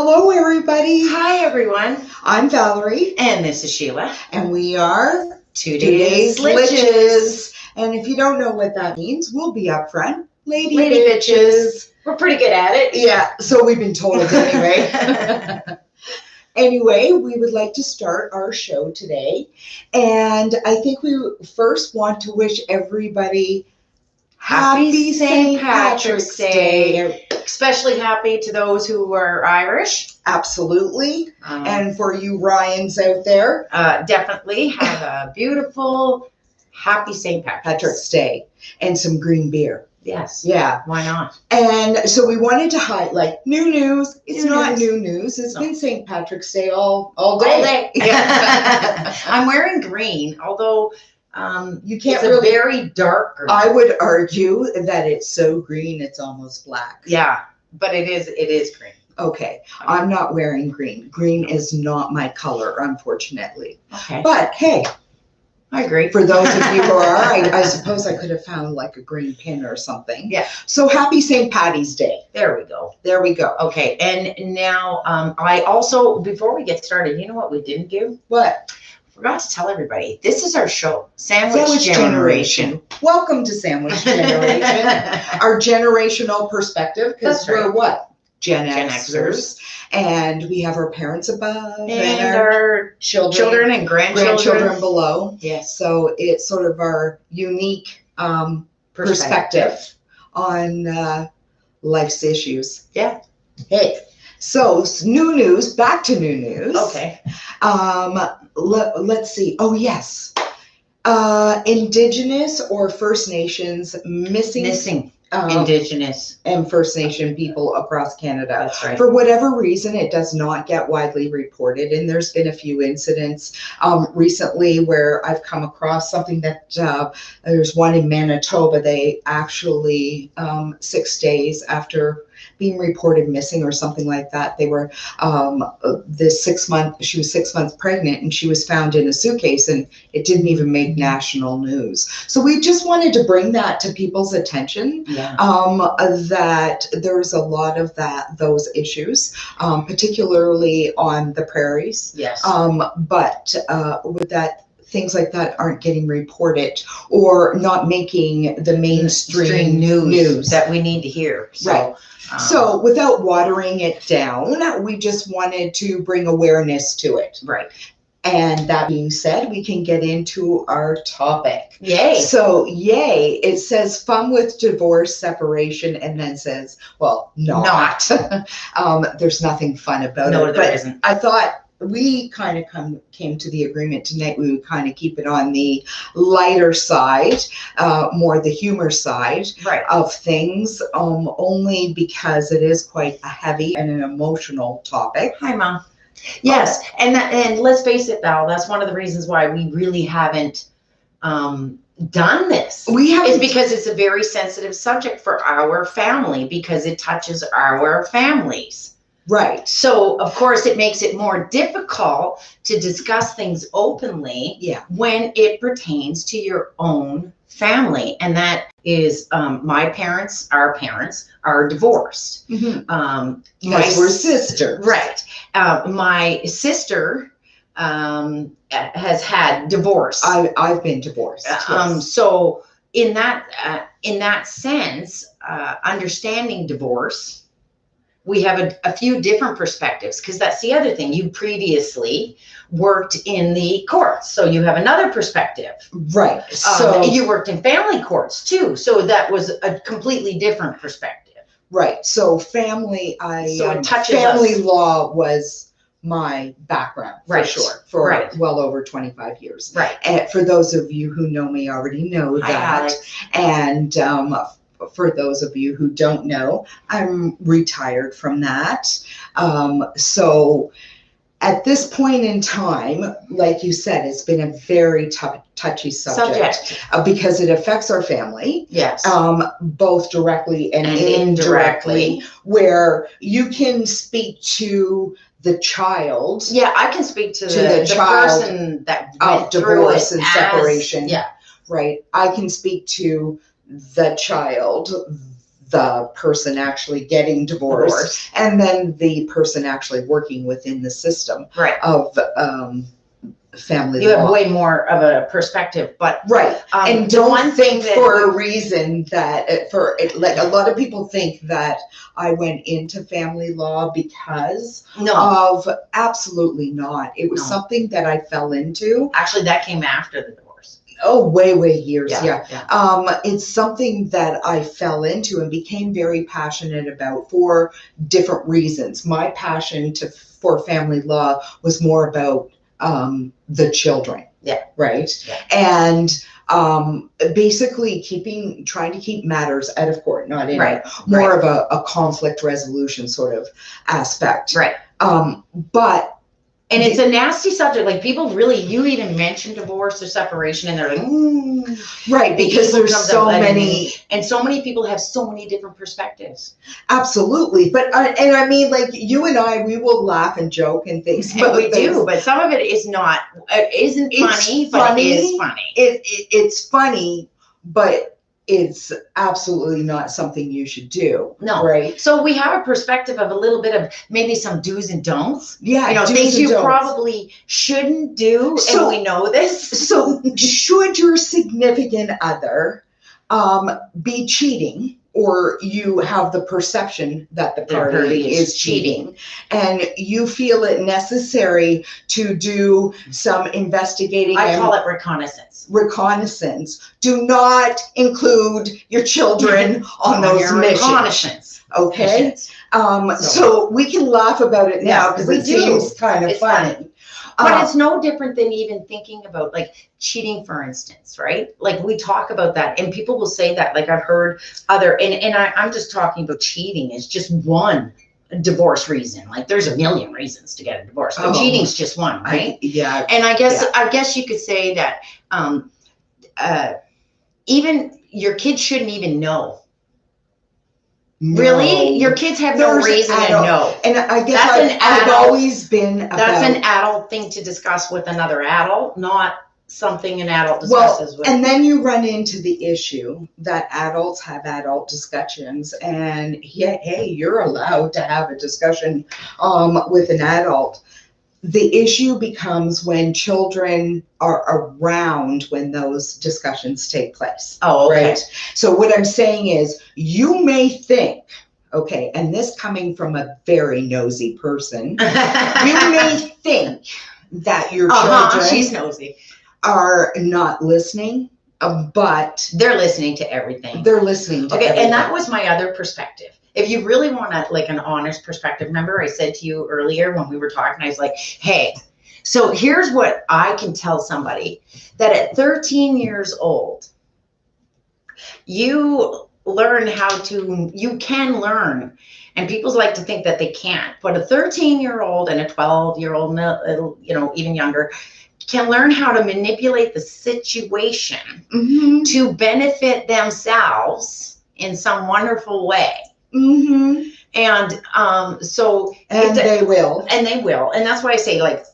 Hello, everybody. Hi, everyone. I'm Valerie. And this is Sheila. And we are Today's Litches. And if you don't know what that means, we'll be up front. Lady Bitches. We're pretty good at it. Yeah, so we've been told anyway. Anyway, we would like to start our show today. And I think we first want to wish everybody Happy St. Patrick's Day. Especially happy to those who are Irish. Absolutely. And for you Ryans out there, definitely have a beautiful, happy St. Patrick's Day. And some green beer. Yes. Yeah. Why not? And so we wanted to highlight new news. It's not news. new news. It's been St. Patrick's Day all day. Yeah. I'm wearing green, although you can't it's a very dark green. I would argue that it's so green it's almost black. Yeah, but it is green. Okay. I'm not wearing green. Green is not my color, unfortunately. Okay. But hey, I agree. For those of you who are, I suppose I could have found like a green pin or something. Yeah. So happy St. Patty's Day. There we go. There we go. Okay. And now I also, before we get started, you know what we didn't do? What? Forgot to tell everybody. This is our show, Sandwich Generation. Welcome to Sandwich Generation. Our generational perspective, because we're what? Gen Xers. And we have our parents above and our children and grandchildren below. Yes. So it's sort of our unique perspective on life's issues. Yeah. Hey, so new news, back to new news. Okay. Let's see. Oh, yes. Indigenous or First Nations missing Indigenous and First Nation people across Canada. That's right. For whatever reason, it does not get widely reported, and there's been a few incidents recently where I've come across something that there's one in Manitoba. They actually 6 days after being reported missing or something like that, they were she was 6 months pregnant, and she was found in a suitcase, and it didn't even make national news. So we just wanted to bring that to people's attention. Yeah. That there's a lot of those issues, particularly on the prairies. Yes. But with that, things like that aren't getting reported or not making the mainstream news that we need to hear. So, right. So without watering it down, we just wanted to bring awareness to it. Right. And that being said, we can get into our topic. Yay. So, yay. It says fun with divorce, separation, and then says, well, not. There's nothing fun about it. No, there isn't. I thought we kind of came to the agreement tonight. We would kind of keep it on the lighter side, more the humor side of things, only because it is quite a heavy and an emotional topic. Hi, Mom. Yes, and let's face it, Val, that's one of the reasons why we really haven't done this. It's because it's a very sensitive subject for our family, because it touches our families. Right. So, of course, it makes it more difficult to discuss things openly when it pertains to your own family. And that is my parents, our parents, are divorced. Mm-hmm. We're sisters. Right. My sister has had divorce. I've been divorced. Yes. So in that sense, understanding divorce, we have a few different perspectives, because that's the other thing. You previously worked in the courts, so you have another perspective. Right. So you worked in family courts too, so that was a completely different perspective. Right. So family law was my background, for sure, for well over 25 years. Right. And for those of you who know me already know that. And for those of you who don't know, I'm retired from that. So at this point in time, like you said, it's been a very touchy subject. Because it affects our family. Yes. Both directly and indirectly, where you can speak to the child. Yeah, I can speak to the child person that of divorce and separation. Yeah. Right. I can speak to the child, the person actually getting divorced, and then the person actually working within the system of family law. You have way more of a perspective, but and don't think for a reason that like a lot of people think that I went into family law because of absolutely not. It was something that I fell into. Actually, that came after the divorce. Oh, way years. It's something that I fell into and became very passionate about for different reasons. My passion for family law was more about the children. And basically trying to keep matters out of court, not in more of a conflict resolution sort of aspect. But and it's a nasty subject. Like people really, you even mention divorce or separation and they're like, because there's so many. And so many people have so many different perspectives. Absolutely. But, and I mean, like you and I, we will laugh and joke and things. But we do, but some of it is not, it isn't funny, but it is funny. It's funny, but it's absolutely not something you should do. No. Right. So we have a perspective of a little bit of maybe some do's and don'ts. Yeah. Things you probably shouldn't do. And we know this. So should your significant other be cheating, or you have the perception that the party is cheating, and you feel it necessary to do some investigating? I call it reconnaissance. Do not include your children on those missions. Okay. So we can laugh about it now because it seems kind of funny. But it's no different than even thinking about like cheating, for instance, right? Like we talk about that and people will say that, like I've heard and I'm just talking about cheating is just one divorce reason. Like there's a million reasons to get a divorce, but cheating's just one, right? And I guess you could say that even your kids shouldn't even know. No. Really? Your kids have no reason to know. And I guess I've always been about... That's an adult thing to discuss with another adult, not something an adult discusses with. And then you run into the issue that adults have adult discussions, and hey, you're allowed to have a discussion with an adult. The issue becomes when children are around when those discussions take place. Oh, okay. Right? So what I'm saying is you may think, okay, and this coming from a very nosy person, you may think that your children she's nosy. Are not listening, but they're listening to everything. They're listening to everything. And that was my other perspective. If you really want like an honest perspective, remember I said to you earlier when we were talking, I was like, hey, so here's what I can tell somebody, that at 13 years old, you can learn. And people like to think that they can't, but a 13-year-old and a 12-year-old, even younger, can learn how to manipulate the situation to benefit themselves in some wonderful way. And they will. And that's why I say, like,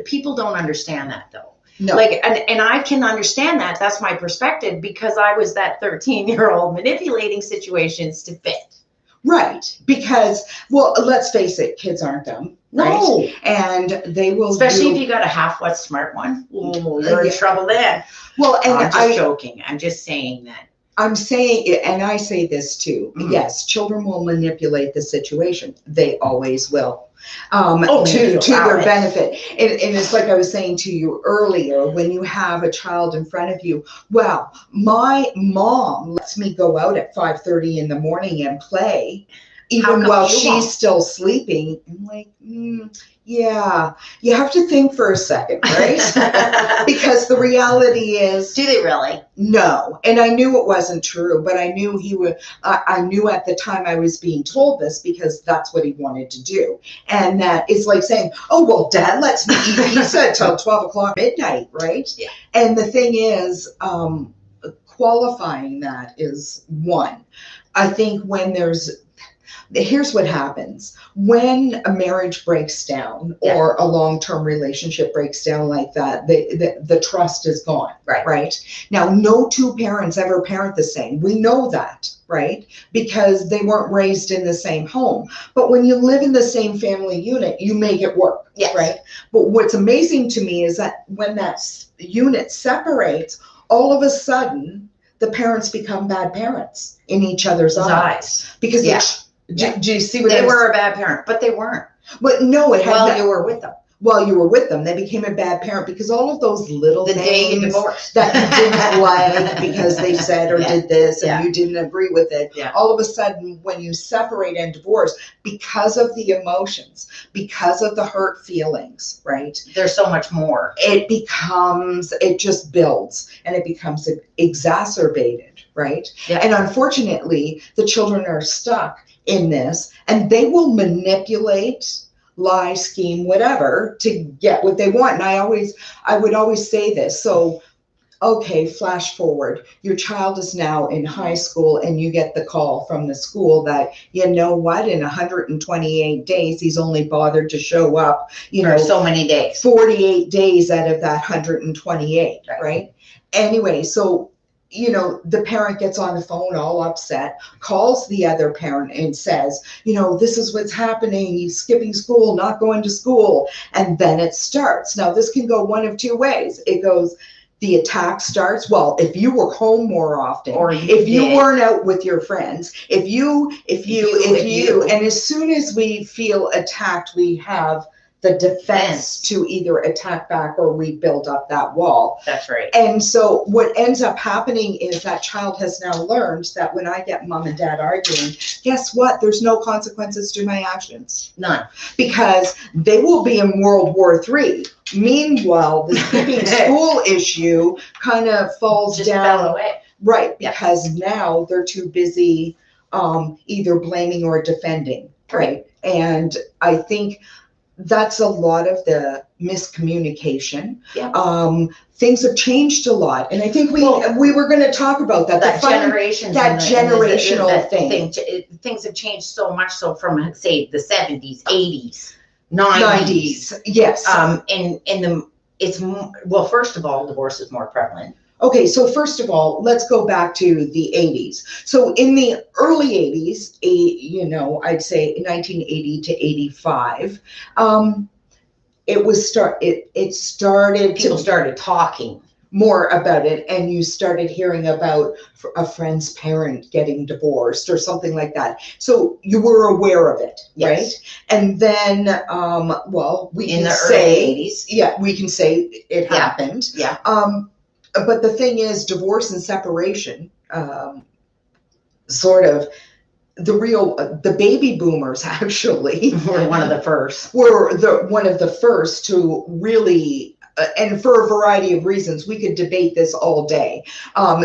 people don't understand that though. No. Like, and I can understand that. That's my perspective because I was that 13-year-old manipulating situations to fit. Right. Because, well, let's face it, kids aren't dumb. No. Right? And they will. Especially if you got a half-wet smart one. Ooh, you're in trouble then. Well, and I'm just joking. I'm just saying that. I'm saying it, and I say this too. Yes, children will manipulate the situation. They always will. To their benefit. And it's like I was saying to you earlier, when you have a child in front of you, well, my mom lets me go out at 5:30 in the morning and play, even while she's still sleeping. I'm like, yeah, you have to think for a second, right? Because the reality is... Do they really? No. And I knew it wasn't true, but I knew he would... I knew at the time I was being told this because that's what he wanted to do. And that is like saying, oh, well, Dad lets me eat pizza until 12 o'clock midnight, right? Yeah. And the thing is, qualifying that is one. I think when there's... Here's what happens when a marriage breaks down or a long-term relationship breaks down like that. The trust is gone. Right now, no two parents ever parent the same. We know that, right? Because they weren't raised in the same home. But when you live in the same family unit, you make it work. Right. But what's amazing to me is that when that unit separates, all of a sudden the parents become bad parents in each other's eyes. Because do you see what they were a bad parent, but they weren't. But no, it had you were with them. While you were with them, they became a bad parent because all of those little the day you things divorced that you didn't like because they said or did this and you didn't agree with it. All of a sudden, when you separate and divorce, because of the emotions, because of the hurt feelings, right? There's so much more. It just builds and it becomes exacerbated, right? And unfortunately, the children are stuck in this and they will manipulate, lie, scheme, whatever to get what they want. And I would always say this. So, okay, flash forward, your child is now in high school and you get the call from the school that, you know what, in 128 days, he's only bothered to show up, so many days, 48 days out of that 128, right? Anyway, so the parent gets on the phone all upset, calls the other parent and says, this is what's happening. He's skipping school, not going to school. And then it starts. Now, this can go one of two ways. It goes, the attack starts. Well, if you were home more often, or if you weren't out with your friends, if you, and as soon as we feel attacked, we have the defense to either attack back or rebuild up that wall. That's right. And so what ends up happening is that child has now learned that when I get mom and dad arguing, guess what? There's no consequences to my actions. None. Because they will be in World War III. Meanwhile, the skipping school issue kind of falls just down. Fell away. Right, because now they're too busy either blaming or defending. Right. And I think that's a lot of the miscommunication. Things have changed a lot, and I think we were going to talk about that. Generational thing. Things have changed so much. So from say the 70s, 80s, 90s. Yes. First of all, divorce is more prevalent. Okay, so first of all, let's go back to the 80s. So in the early 80s, I'd say 1980 to 85, people started talking more about it, and you started hearing about a friend's parent getting divorced or something like that. So you were aware of it, right? And then, we can say it happened. But the thing is, divorce and separation, the baby boomers actually were one of the first. One of the first to really, and for a variety of reasons, we could debate this all day.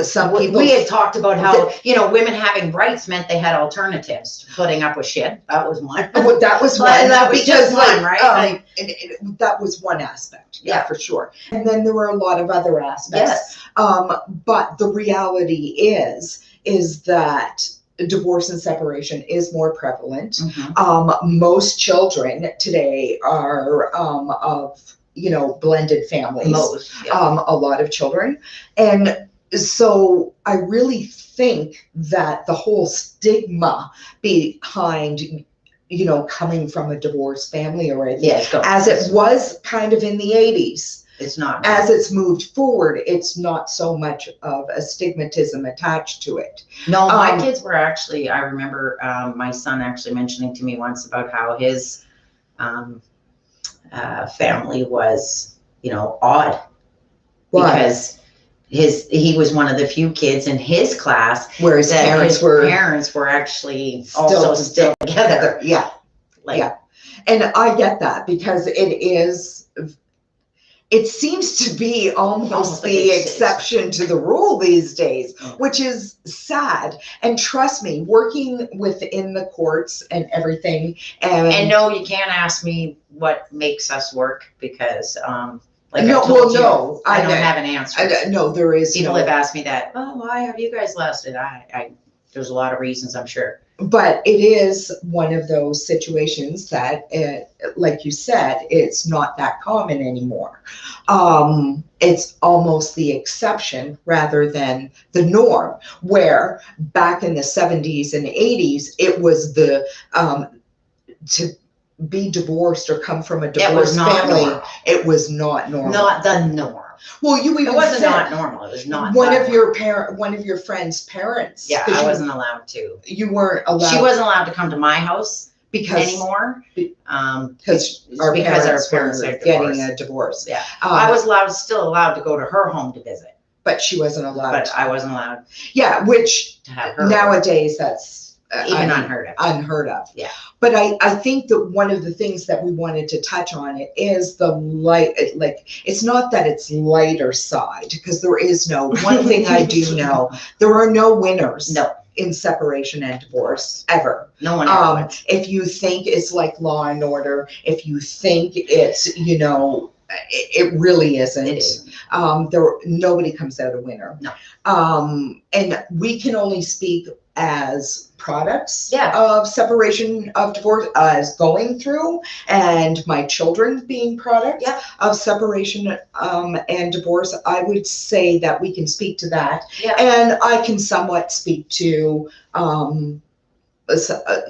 Some people, we had talked about how women having rights meant they had alternatives to putting up with shit. That was one. Well, that was one. That was just one, right? That was one aspect. Yeah, for sure. And then there were a lot of other aspects. But the reality is that divorce and separation is more prevalent. Most children today are of blended families. A lot of children. And so I really think that the whole stigma behind coming from a divorced family or anything, as it was kind of in the 80s, it's not. As it's moved forward, it's not so much of a stigmatism attached to it. No, my kids were actually, I remember my son actually mentioning to me once about how his family was, odd. Why? Because he was one of the few kids in his class where his parents were actually still together. Yeah. And I get that because it seems to be almost the exception to the rule these days, which is sad. And trust me, working within the courts and everything. And no, you can't ask me what makes us work because I don't have an answer. No, there is. People have asked me that. Oh, why have you guys lasted? There's a lot of reasons, I'm sure. but it is one of those situations that, like you said, it's not that common anymore. It's almost the exception rather than the norm, where back in the 70s and 80s, it was the to be divorced or come from a divorced family. Normal. It was not normal. Not the norm. Well, you even it wasn't said not normal. It was not one of your friend's parents. Yeah, I wasn't allowed to. You weren't allowed. She wasn't allowed to come to my house because anymore. Because our parents were getting a divorce. Yeah, I was still allowed to go to her home to visit, but she wasn't allowed. But I wasn't allowed. Yeah, which to have her nowadays that's even unheard of. Unheard of. Yeah. But I think that one of the things that we wanted to touch on it is the light, like, it's not that it's lighter side, because there is no, one thing I do know, there are no winners. No. In separation and divorce ever. No one ever wins. If you think it's like Law and Order, if you think it's, you know, it really isn't. It isn't. Nobody comes out a winner. No. And we can only speak as products Yeah. of separation, of divorce, as going through, and my children being products Yeah. of separation and divorce. I would say that we can speak to that. Yeah. And I can somewhat speak to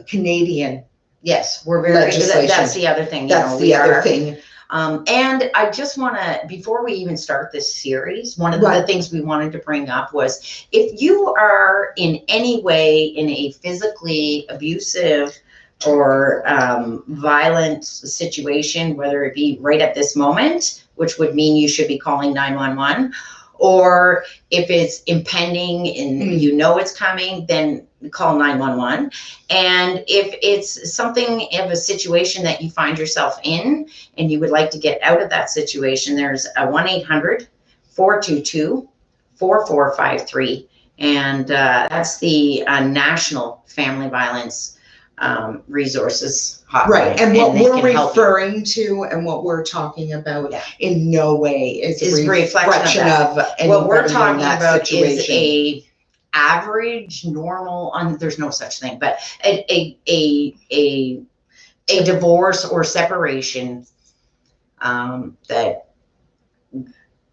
Canadian. Yes, we're very. That's the other thing. That's the other thing. And I just want to, before we even start this series, one of the things we wanted to bring up was, if you are in any way in a physically abusive or violent situation, whether it be right at this moment, which would mean you should be calling 911, or if it's impending and you know it's coming, then call 911. And if it's something of a situation that you find yourself in and you would like to get out of that situation, there's a 1-800-422-4453. And that's the National Family Violence Resources Hotline. Right, and what we're referring to and what we're talking about in no way is a reflection of what we're talking about situation. Is a average, normal, there's no such thing, but a divorce or separation that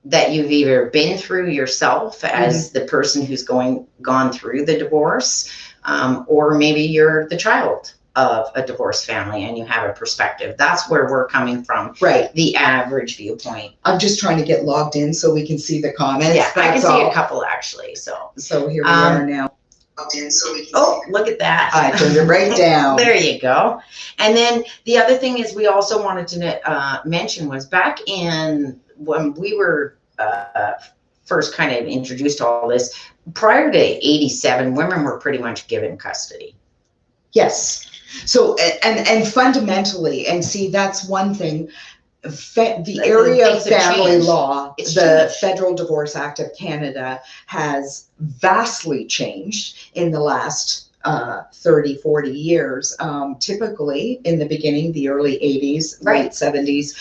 you've either been through yourself as the person who's gone through the divorce, or maybe you're the child of a divorced family and you have a perspective. That's where we're coming from. Right. The average viewpoint. I'm just trying to get logged in so we can see the comments. Yeah, I can see a couple actually. So here we are now. Oh, look at that. I turned it right down. There you go. And then the other thing is we also wanted to mention was back in when we were first kind of introduced to all this, prior to 87, women were pretty much given custody. Yes. So, and fundamentally, and see, that's one thing, the area of family law, the Federal Divorce Act of Canada has vastly changed in the last 30, 40 years. Typically in the beginning, the early 80s, late 70s,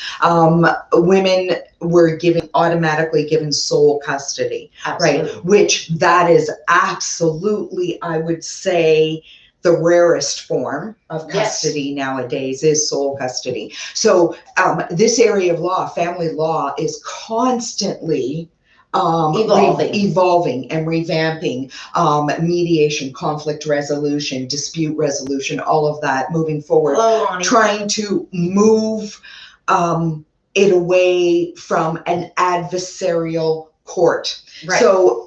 women were automatically given sole custody, right? Which that is absolutely, I would say, the rarest form of custody nowadays is sole custody. So this area of law, family law, is constantly evolving and revamping, mediation, conflict resolution, dispute resolution, all of that moving forward, trying to move it away from an adversarial court. Right. So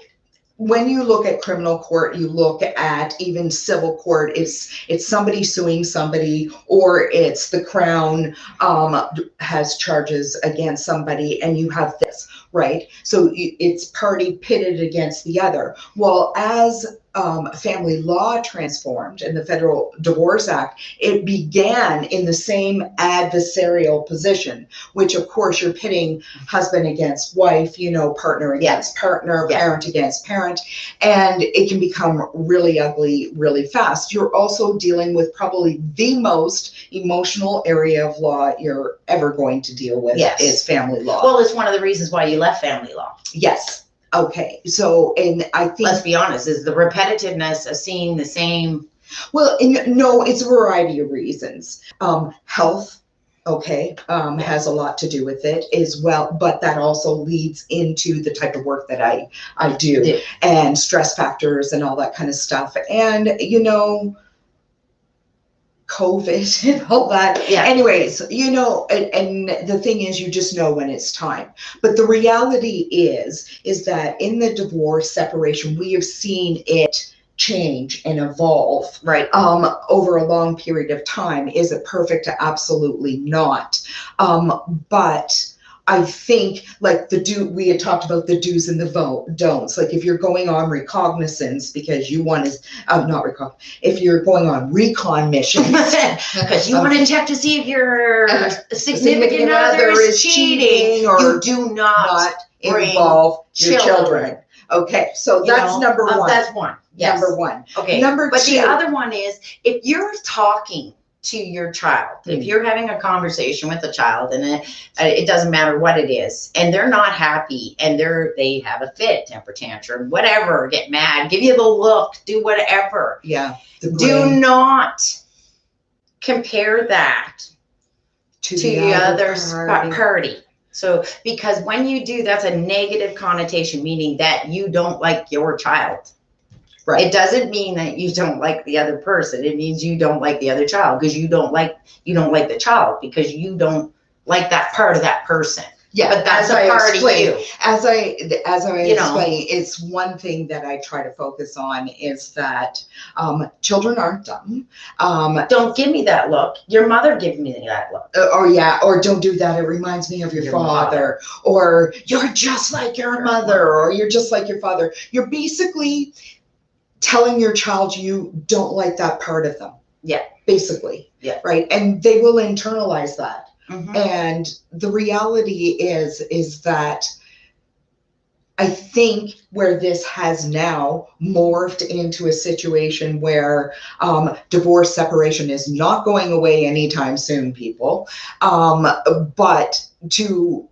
when you look at criminal court, you look at even civil court, it's somebody suing somebody, or it's the Crown has charges against somebody, and you have this, right? So it's party pitted against the other. Well, as family law transformed in the Federal Divorce Act, it began in the same adversarial position, which of course you're pitting husband against wife, partner against partner, parent against parent, and it can become really ugly really fast. You're also dealing with probably the most emotional area of law you're ever going to deal with is family law. Well, it's one of the reasons why you left family law. Yes. Okay, so, and I think, let's be honest, is the repetitiveness of seeing the same Well, no, it's a variety of reasons. Health, okay, has a lot to do with it as well, but that also leads into the type of work that I do, Yeah. and stress factors and all that kind of stuff. And, COVID and all that. Yeah. Anyways, and the thing is, you just know when it's time. But the reality is that in the divorce separation, we have seen it change and evolve, Right. Over a long period of time. Is it perfect? Absolutely not. But I think, like we had talked about the do's and the don'ts. Like if you're going on recognizance because you want to, if you're going on recon missions, because you want to check to see if your significant other is cheating, or you do not involve your children. Okay, so that's number one. That's one. Yes. Number one. Okay. Number two. But the other one is, if you're talking to your child, if you're having a conversation with a child, and it doesn't matter what it is, and they're not happy, and they have a fit, temper tantrum, whatever, get mad, give you the look, do whatever. Yeah. Do not compare that to the other party. So, because when you do, that's a negative connotation, meaning that you don't like your child. Right. It doesn't mean that you don't like the other person. It means you don't like the other child, because you don't like the child because you don't like that part of that person. Yeah, but that's a part of you. As I explain, it's one thing that I try to focus on is that children aren't dumb. Don't give me that look. Your mother gave me that look. Or don't do that. It reminds me of your father. Or you're just like your mother, or you're just like your father. You're basically telling your child you don't like that part of them. Yeah. Basically. Yeah. Right. And they will internalize that. Mm-hmm. And the reality is that I think where this has now morphed into a situation where divorce separation is not going away anytime soon, people, but to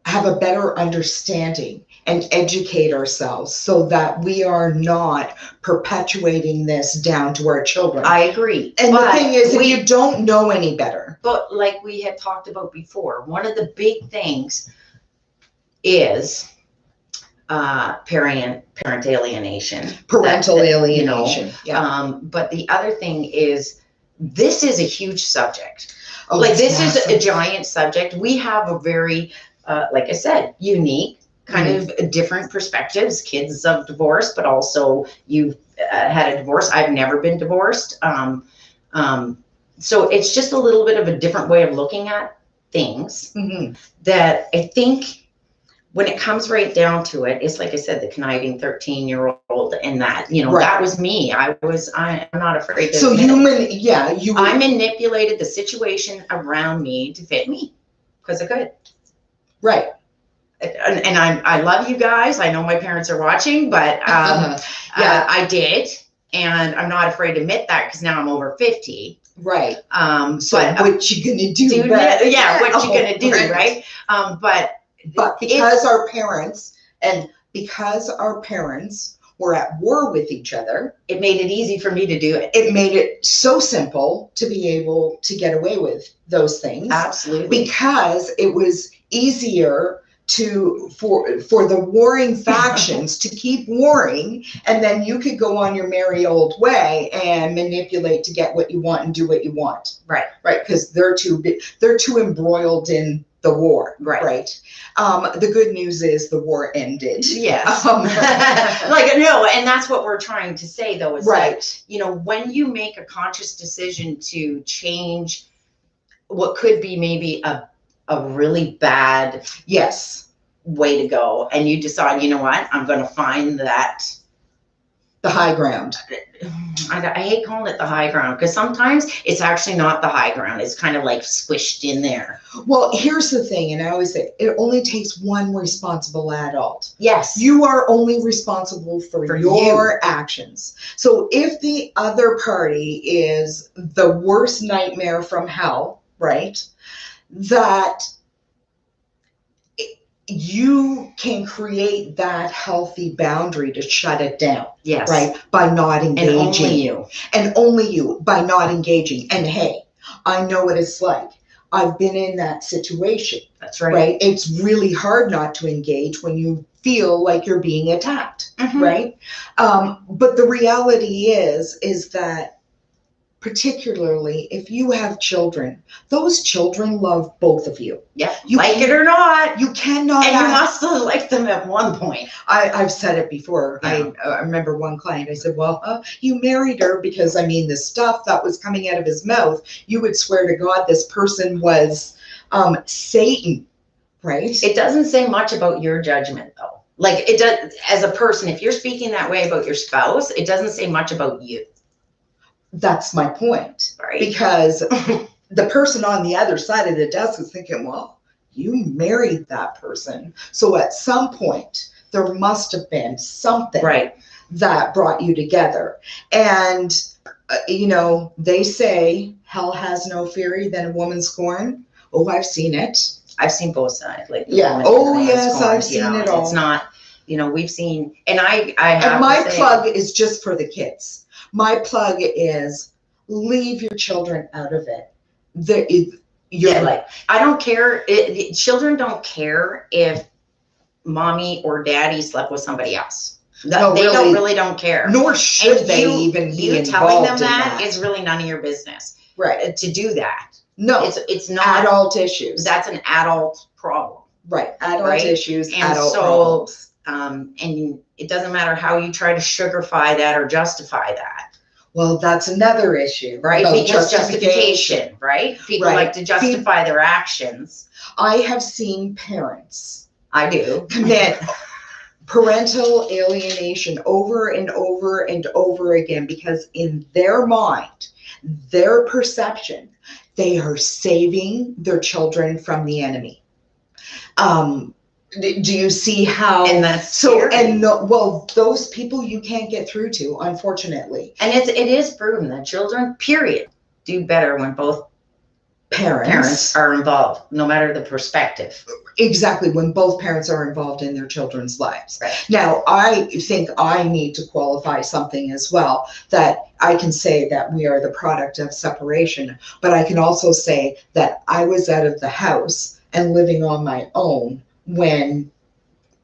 have a better understanding and educate ourselves so that we are not perpetuating this down to our children. I agree. And the thing is, if you don't know any better. But like we had talked about before, one of the big things is parental alienation. Parental alienation. Yeah. But the other thing is, this is a huge subject. Oh, like this massive. Is a giant subject. We have a very, like I said, unique, kind of different perspectives. Kids of divorce, but also you've had a divorce. I've never been divorced. So it's just a little bit of a different way of looking at things that I think when it comes right down to it, it's like I said, the conniving 13-year-old, and that, that was me. I'm not afraid to so I manipulated the situation around me to fit me because I could. Right. And I love you guys. I know my parents are watching, but I did. And I'm not afraid to admit that because now I'm over 50. Right. So what you gonna do? What you gonna do, right? But because our parents were at war with each other, it made it easy for me to do it. It made it so simple to be able to get away with those things. Absolutely. Because it was easier for the warring factions to keep warring, and then you could go on your merry old way and manipulate to get what you want and do what you want. Right. Right. Because they're too embroiled in the war. Right. The good news is the war ended. Yes. And that's what we're trying to say, though, is that, when you make a conscious decision to change what could be maybe a really bad way to go, and you decide, you know what, I'm going to find that the high ground. I hate calling it the high ground, because sometimes it's actually not the high ground. It's kind of like squished in there. Well, here's the thing, and I always say it only takes one responsible adult. Yes. You are only responsible for your actions. So if the other party is the worst nightmare from hell, right, that you can create that healthy boundary to shut it down. Yes. Right? By not engaging. And only you. And only you, by not engaging. And hey, I know what it's like. I've been in that situation. That's right. Right? It's really hard not to engage when you feel like you're being attacked. Mm-hmm. Right? But the reality is that particularly if you have children, those children love both of you. Yeah, like it or not. You cannot. And you must have liked them at one point. I've said it before. Yeah. I remember one client, I said, well, you married her because, I mean, the stuff that was coming out of his mouth, you would swear to God this person was Satan, right? It doesn't say much about your judgment, though. Like, it does, as a person, if you're speaking that way about your spouse, it doesn't say much about you. That's my point. Right. Because the person on the other side of the desk is thinking, well, you married that person. So at some point, there must have been something right. that brought you together. And, they say hell has no fury than a woman scorned. Oh, I've seen it. I've seen both sides. Like, yeah. Oh, yes, scorned, I've seen it all. It's not, we've seen, and I have and my to say, plug is just for the kids. My plug is leave your children out of it. I don't care. Children don't care if mommy or daddy slept with somebody else. They don't care. Nor should they even be involved telling them in that is really none of your business. Right. To do that. No. It's not adult issues. That's an adult problem. Right. Adult issues, and adult so, problems. And it doesn't matter how you try to sugarify that or justify that. Well, that's another issue. Right? Because justification, right? People like to justify their actions. I have seen parents. I do. Commit parental alienation over and over and over again because in their mind, their perception, they are saving their children from the enemy. Do you see how? And that's scary. Those people you can't get through to, unfortunately. And it is proven that children, period, do better when both parents are involved, no matter the perspective. Exactly, when both parents are involved in their children's lives. Right. Now, I think I need to qualify something as well, that I can say that we are the product of separation, but I can also say that I was out of the house and living on my own when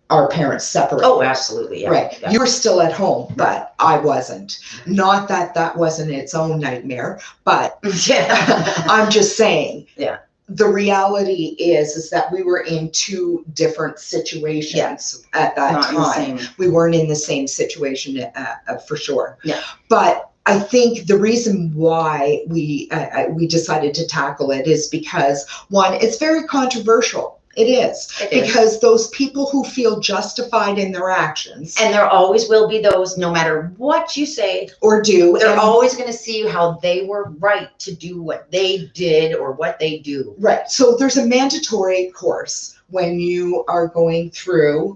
our parents separated. Oh, absolutely. Yeah. Right. Yeah. You were still at home, but I wasn't. Not that wasn't its own nightmare, but I'm just saying. Yeah. The reality is that we were in two different situations at that time. We weren't in the same situation for sure. Yeah. But I think the reason why we decided to tackle it is because, one, it's very controversial. It is. Because those people who feel justified in their actions. And there always will be those, no matter what you say or do. They're always going to see how they were right to do what they did or what they do. Right. So there's a mandatory course when you are going through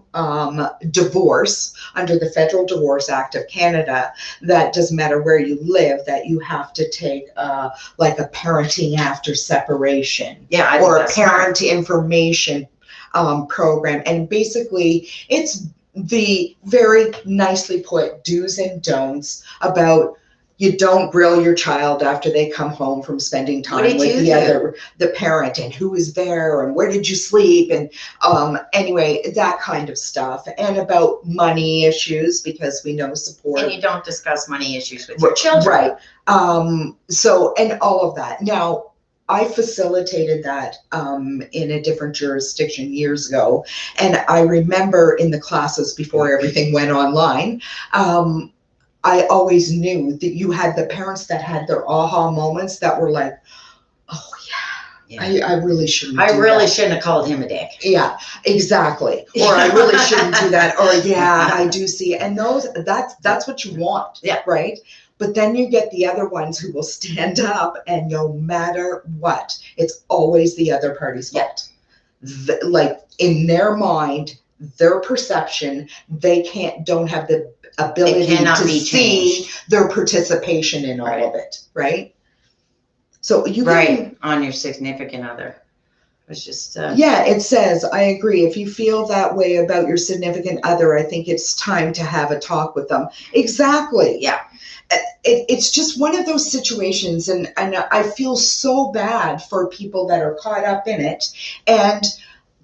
divorce under the Federal Divorce Act of Canada, that doesn't matter where you live, that you have to take like a parenting after separation or a parent information program. And basically it's the very nicely put do's and don'ts about you don't grill your child after they come home from spending time with the parent, and who is there and where did you sleep, and anyway, that kind of stuff, and about money issues because we know support. And you don't discuss money issues with your children. Right. So, and all of that. Now, I facilitated that in a different jurisdiction years ago, and I remember in the classes before everything went online, I always knew that you had the parents that had their aha moments that were like, oh yeah. I really shouldn't shouldn't have called him a dick. Yeah, exactly. Or I really shouldn't do that. Or yeah, I do see it. And that's what you want. Yeah. Right. But then you get the other ones who will stand up, and no matter what, it's always the other party's fault. Like in their mind, their perception, they don't have the ability to see their participation in all of it, right? So you on your significant other. was just. Yeah, it says, I agree. If you feel that way about your significant other, I think it's time to have a talk with them. Exactly. Yeah. It's just one of those situations, and I feel so bad for people that are caught up in it. And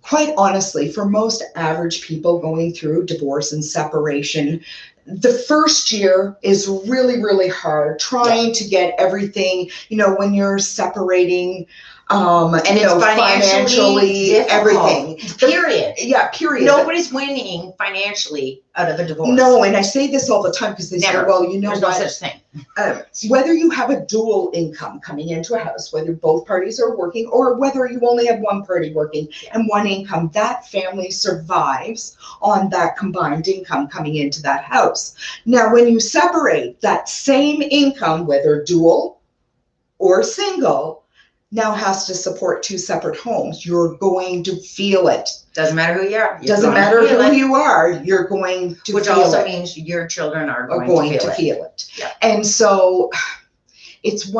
quite honestly, for most average people going through divorce and separation, the first year is really, really hard trying to get everything, when you're separating, and it's financially everything. Period. Yeah, period. Nobody's winning financially out of a divorce. No, and I say this all the time because they say, well, There's no such thing. Whether you have a dual income coming into a house, whether both parties are working, or whether you only have one party working and one income, that family survives on that combined income coming into that house. Now, when you separate, that same income, whether dual or single, now has to support two separate homes. You're going to feel it. Doesn't matter who you are. Doesn't matter who you are. You're going to Which feel also it. means your children are going to feel it. Yeah. And so it's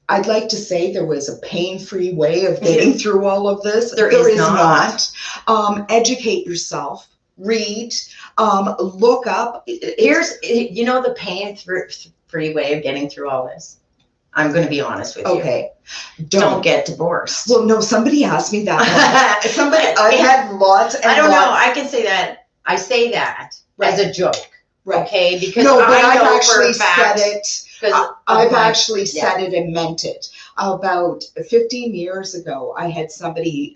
I'd like to say there was a pain-free way of getting through all of this. There is not. Educate yourself. Read. Look up. Here's, the pain-free way of getting through all this. I'm going to be honest with you. Okay. Don't get divorced. Well, no, somebody asked me that. I had lots. And I don't know. I can say that. I say that as a joke. Right. Okay. Because I've actually said it. I've actually said it and meant it. About 15 years ago, I had somebody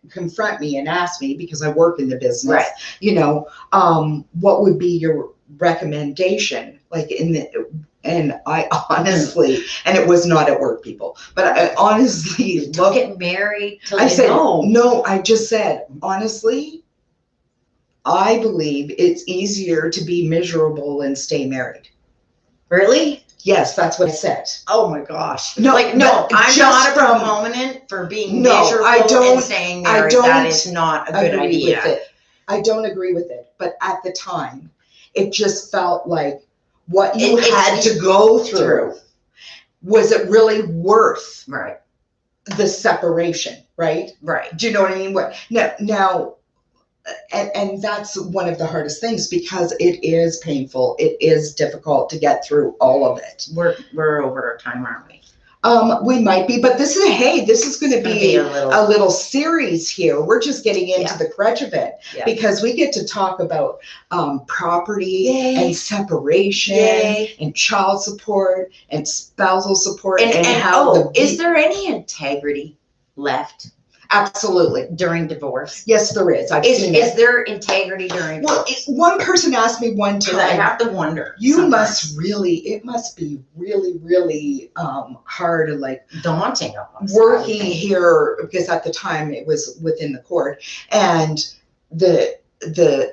confront me and ask me, because I work in the business, what would be your recommendation? And I honestly, and it was not at work, people, but I honestly don't get married till I said, no, I just said, honestly, I believe it's easier to be miserable and stay married. Really? Yes, that's what I said. Oh my gosh. No, I'm not a proponent for being miserable and staying married. That is not a good idea. With it. I don't agree with it. But at the time, it just felt like what you had to go through. Was it really worth the separation, right? Right. Do you know what I mean? Now, and that's one of the hardest things, because it is painful. It is difficult to get through all of it. We're over our time, aren't we? We might be, but this is going to be a little series here. We're just getting into the crutch of it because we get to talk about property and separation and child support and spousal support and how is there any integrity left? Absolutely. During divorce? Yes, there is. Is there integrity during divorce? Well, one person asked me one time. I have to wonder. It must be really, really hard and daunting. Working here, because at the time it was within the court, and the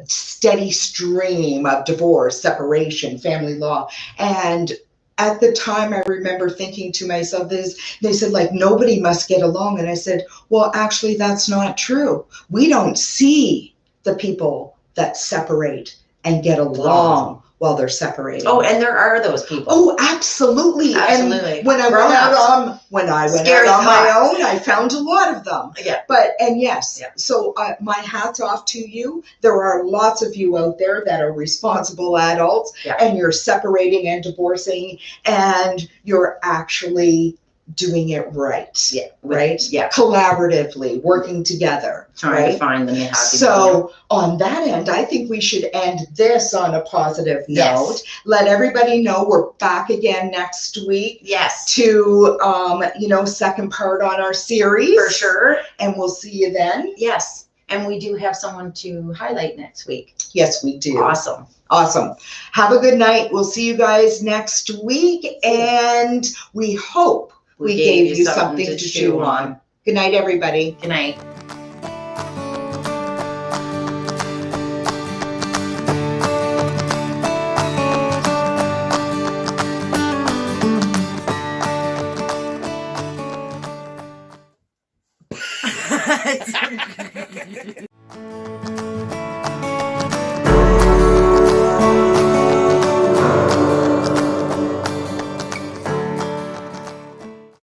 steady stream of divorce, separation, family law, and at the time, I remember thinking to myself, they said, nobody must get along. And I said, well, actually, that's not true. We don't see the people that separate and get along while they're separated. Oh, and there are those people. Oh, absolutely. Absolutely. And when I went out on my own, I found a lot of them. Yeah. So my hat's off to you. There are lots of you out there that are responsible adults, and you're separating and divorcing, and you're actually doing it right. Yeah. Right? Yeah. Collaboratively, working together. Trying to find them. So on that end, I think we should end this on a positive note. Let everybody know we're back again next week. Yes. To, second part on our series. For sure. And we'll see you then. Yes. And we do have someone to highlight next week. Yes, we do. Awesome. Have a good night. We'll see you guys next week. And we hope we gave you something to chew on. Good night, everybody. Good night.